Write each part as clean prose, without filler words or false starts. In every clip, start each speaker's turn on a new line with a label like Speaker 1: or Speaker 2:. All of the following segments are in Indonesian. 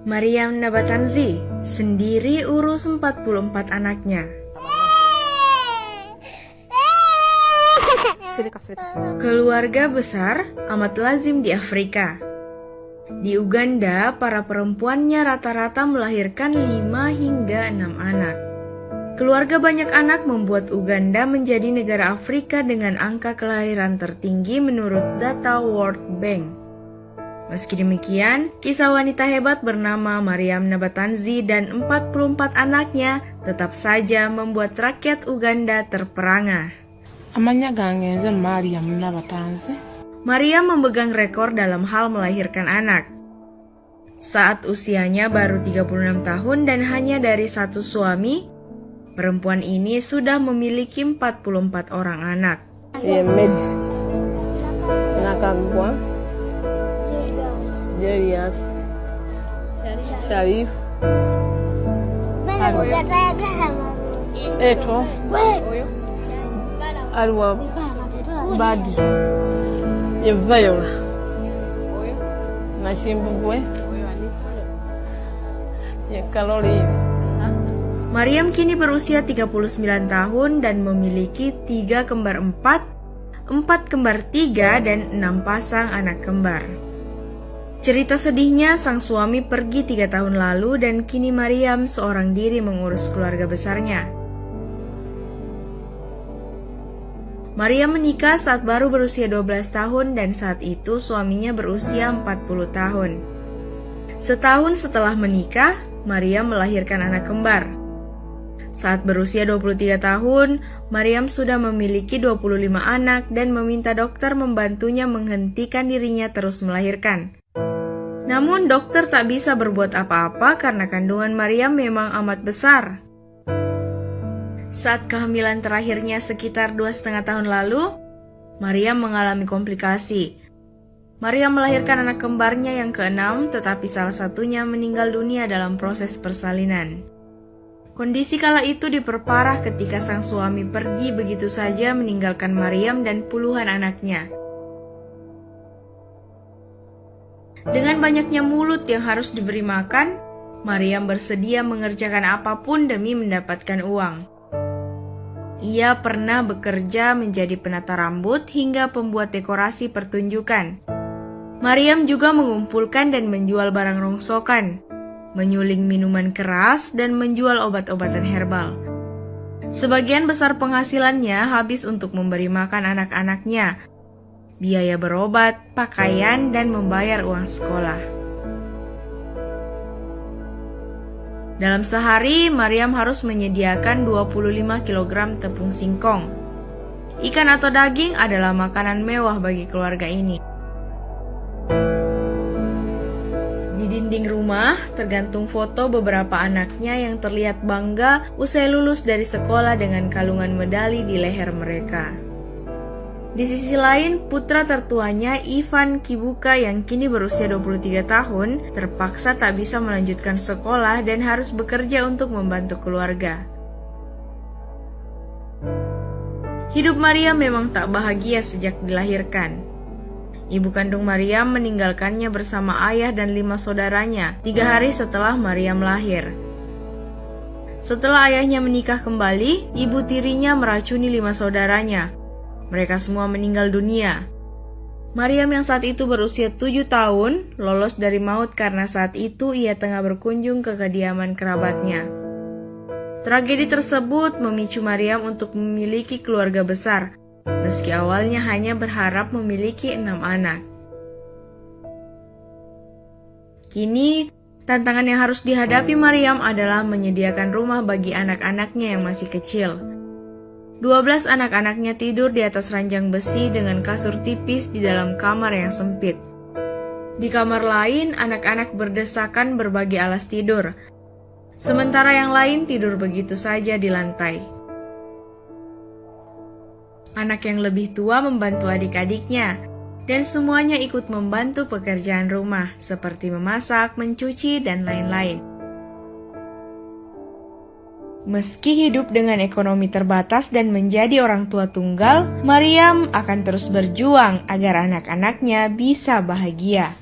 Speaker 1: Maryam Nabatanzi sendiri urus 44 anaknya. Keluarga besar amat lazim di Afrika. Di Uganda, para perempuannya rata-rata melahirkan 5 hingga 6 anak. Keluarga banyak anak membuat Uganda menjadi negara Afrika dengan angka kelahiran tertinggi menurut data World Bank. Meski demikian, kisah wanita hebat bernama Maryam Nabatanzi dan 44 anaknya tetap saja membuat rakyat Uganda terperangah. Maryam memegang rekor dalam hal melahirkan anak. Saat usianya baru 36 tahun dan hanya dari satu suami, perempuan ini sudah memiliki 44 orang anak.
Speaker 2: Sharif, Alwa, Badi, Yevayola, Nashimbwe, Yekalori.
Speaker 1: Maryam kini berusia 39 tahun dan memiliki 3 kembar 4, 4 kembar 3, dan 6 pasang anak kembar. Cerita sedihnya, sang suami pergi 3 tahun lalu dan kini Maryam seorang diri mengurus keluarga besarnya. Maryam menikah saat baru berusia 12 tahun dan saat itu suaminya berusia 40 tahun. Setahun setelah menikah, Maryam melahirkan anak kembar. Saat berusia 23 tahun, Maryam sudah memiliki 25 anak dan meminta dokter membantunya menghentikan dirinya terus melahirkan. Namun dokter tak bisa berbuat apa-apa karena kandungan Maryam memang amat besar. Saat kehamilan terakhirnya sekitar 2,5 tahun lalu, Maryam mengalami komplikasi. Maryam melahirkan anak kembarnya yang ke-6, tetapi salah satunya meninggal dunia dalam proses persalinan. Kondisi kala itu diperparah ketika sang suami pergi begitu saja meninggalkan Maryam dan puluhan anaknya. Dengan banyaknya mulut yang harus diberi makan, Maryam bersedia mengerjakan apapun demi mendapatkan uang. Ia pernah bekerja menjadi penata rambut hingga pembuat dekorasi pertunjukan. Maryam juga mengumpulkan dan menjual barang rongsokan, menyuling minuman keras, dan menjual obat-obatan herbal. Sebagian besar penghasilannya habis untuk memberi makan anak-anaknya, biaya berobat, pakaian, dan membayar uang sekolah. Dalam sehari, Maryam harus menyediakan 25 kg tepung singkong. Ikan atau daging adalah makanan mewah bagi keluarga ini. Di dinding rumah tergantung foto beberapa anaknya yang terlihat bangga usai lulus dari sekolah dengan kalungan medali di leher mereka. Di sisi lain, putra tertuanya Ivan Kibuka yang kini berusia 23 tahun terpaksa tak bisa melanjutkan sekolah dan harus bekerja untuk membantu keluarga. Hidup Maryam memang tak bahagia sejak dilahirkan. Ibu kandung Maryam meninggalkannya bersama ayah dan 5 saudaranya 3 hari setelah Maryam lahir. Setelah ayahnya menikah kembali, ibu tirinya meracuni 5 saudaranya. Mereka semua meninggal dunia. Maryam yang saat itu berusia 7 tahun lolos dari maut karena saat itu ia tengah berkunjung ke kediaman kerabatnya. Tragedi tersebut memicu Maryam untuk memiliki keluarga besar, meski awalnya hanya berharap memiliki 6 anak. Kini, tantangan yang harus dihadapi Maryam adalah menyediakan rumah bagi anak-anaknya yang masih kecil. 12 anak-anaknya tidur di atas ranjang besi dengan kasur tipis di dalam kamar yang sempit. Di kamar lain, anak-anak berdesakan berbagi alas tidur, sementara yang lain tidur begitu saja di lantai. Anak yang lebih tua membantu adik-adiknya, dan semuanya ikut membantu pekerjaan rumah, seperti memasak, mencuci, dan lain-lain. Meski hidup dengan ekonomi terbatas dan menjadi orang tua tunggal, Maryam akan terus berjuang agar anak-anaknya bisa bahagia.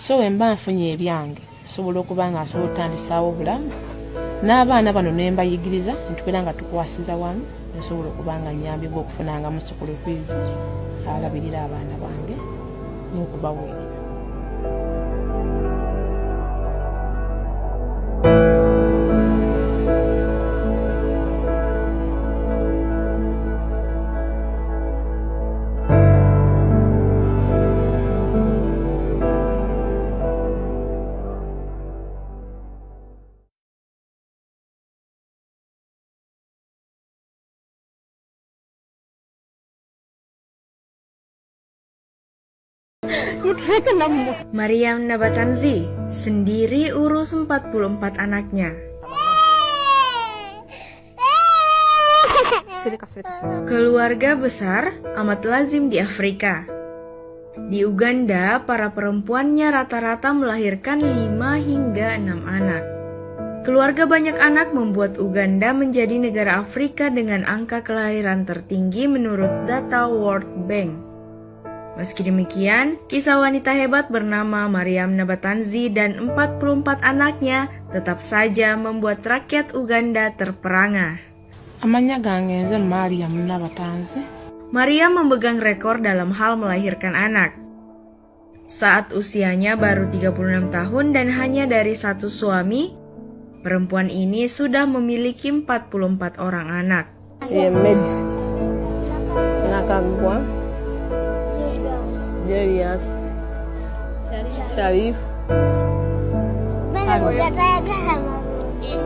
Speaker 2: so wemba nfunye ebyange sobola okuba nga asobola otandisaawo obulamu n'abaana bano ne mbayigiriza ntubeera nga tukwasiza wamu nsobola okuba nga nyambibwa okufunangamu sukulu fees alabirira abaana bange n'okubaweerera.
Speaker 1: Maryam Nabatanzi sendiri urus 44 anaknya. Keluarga besar amat lazim di Afrika. Di Uganda, para perempuannya rata-rata melahirkan 5 hingga 6 anak. Keluarga banyak anak membuat Uganda menjadi negara Afrika dengan angka kelahiran tertinggi menurut data World Bank. Meski demikian, kisah wanita hebat bernama Maryam Nabatanzi dan 44 anaknya tetap saja membuat rakyat Uganda terperangah.
Speaker 2: Amanya gange nze Maryam Nabatanzi.
Speaker 1: Maryam memegang rekor dalam hal melahirkan anak. Saat usianya baru 36 tahun dan hanya dari satu suami, perempuan ini sudah memiliki 44 orang anak.
Speaker 2: Yemed Nakagwa Jarias Sharif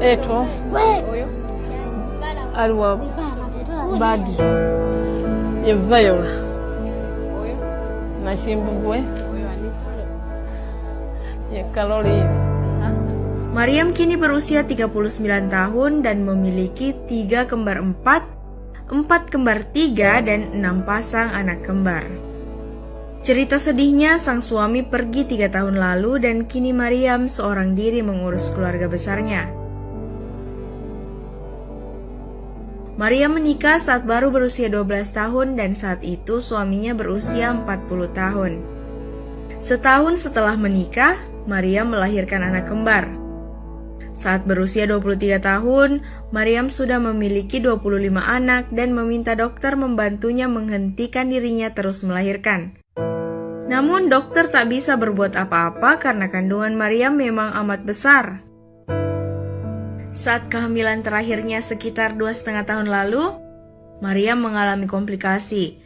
Speaker 2: Eto Alwa Badi Yevayola Mashimbugwe Yekalori.
Speaker 1: Maryam kini berusia 39 tahun dan memiliki 3 kembar 4, 4 kembar 3, dan 6 pasang anak kembar. Cerita sedihnya, sang suami pergi 3 tahun lalu dan kini Maryam seorang diri mengurus keluarga besarnya. Maryam menikah saat baru berusia 12 tahun dan saat itu suaminya berusia 40 tahun. Setahun setelah menikah, Maryam melahirkan anak kembar. Saat berusia 23 tahun, Maryam sudah memiliki 25 anak dan meminta dokter membantunya menghentikan dirinya terus melahirkan. Namun dokter tak bisa berbuat apa-apa karena kandungan Maryam memang amat besar. Saat kehamilan terakhirnya sekitar 2,5 tahun lalu, Maryam mengalami komplikasi.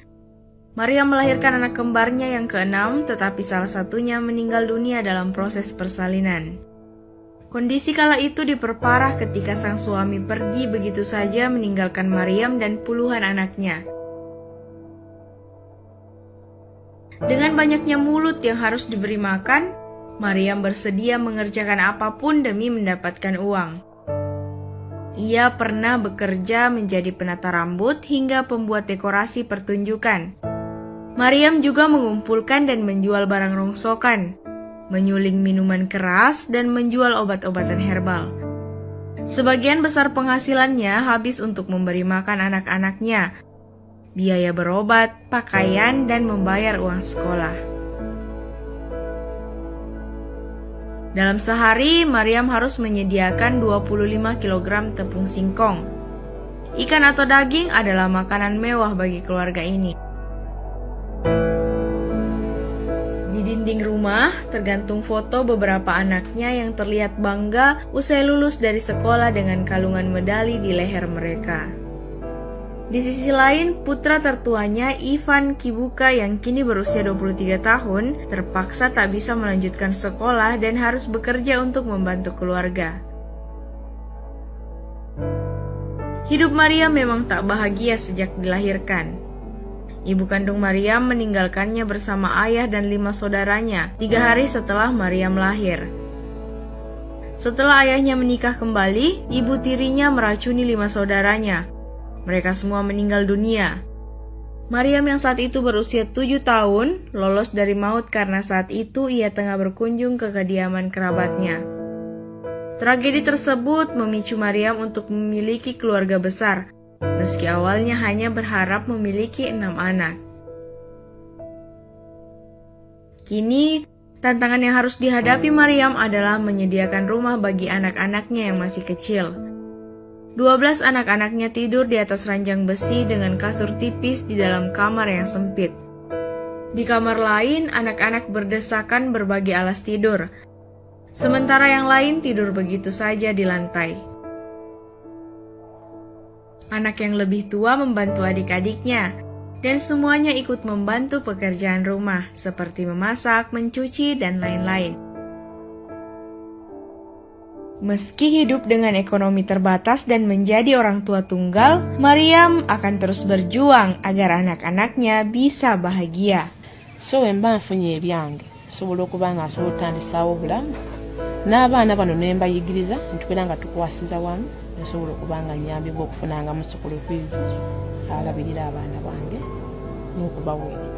Speaker 1: Maryam melahirkan anak kembarnya yang ke-6, tetapi salah satunya meninggal dunia dalam proses persalinan. Kondisi kala itu diperparah ketika sang suami pergi begitu saja meninggalkan Maryam dan puluhan anaknya. Dengan banyaknya mulut yang harus diberi makan, Maryam bersedia mengerjakan apapun demi mendapatkan uang. Ia pernah bekerja menjadi penata rambut hingga pembuat dekorasi pertunjukan. Maryam juga mengumpulkan dan menjual barang rongsokan, menyuling minuman keras, dan menjual obat-obatan herbal. Sebagian besar penghasilannya habis untuk memberi makan anak-anaknya, biaya berobat, pakaian, dan membayar uang sekolah. Dalam sehari, Maryam harus menyediakan 25 kg tepung singkong. Ikan atau daging adalah makanan mewah bagi keluarga ini. Di dinding rumah tergantung foto beberapa anaknya yang terlihat bangga usai lulus dari sekolah dengan kalungan medali di leher mereka. Di sisi lain, putra tertuanya Ivan Kibuka yang kini berusia 23 tahun terpaksa tak bisa melanjutkan sekolah dan harus bekerja untuk membantu keluarga. Hidup Maryam memang tak bahagia sejak dilahirkan. Ibu kandung Maryam meninggalkannya bersama ayah dan 5 saudaranya 3 hari setelah Maryam lahir. Setelah ayahnya menikah kembali, ibu tirinya meracuni 5 saudaranya. Mereka semua meninggal dunia. Maryam yang saat itu berusia 7 tahun lolos dari maut karena saat itu ia tengah berkunjung ke kediaman kerabatnya. Tragedi tersebut memicu Maryam untuk memiliki keluarga besar, meski awalnya hanya berharap memiliki 6 anak. Kini, Tantangan yang harus dihadapi Maryam adalah menyediakan rumah bagi anak-anaknya yang masih kecil. 12 anak-anaknya tidur di atas ranjang besi dengan kasur tipis di dalam kamar yang sempit. Di kamar lain, anak-anak berdesakan berbagi alas tidur, sementara yang lain tidur begitu saja di lantai. Anak yang lebih tua membantu adik-adiknya, dan semuanya ikut membantu pekerjaan rumah, seperti memasak, mencuci, dan lain-lain. Meski hidup dengan ekonomi terbatas dan menjadi orang tua tunggal, Maryam akan terus berjuang agar anak-anaknya bisa bahagia.
Speaker 2: So wemba nfunye ebyange sobola okuba nga nsobola otandisaawo obulamu n'abaana bano ne mbayigiriza ntubeera nga tukwasiza wamu nsobola okuba nga nnyambibwa okufunangamu school fees alabirira abaana bange n'okubaweera.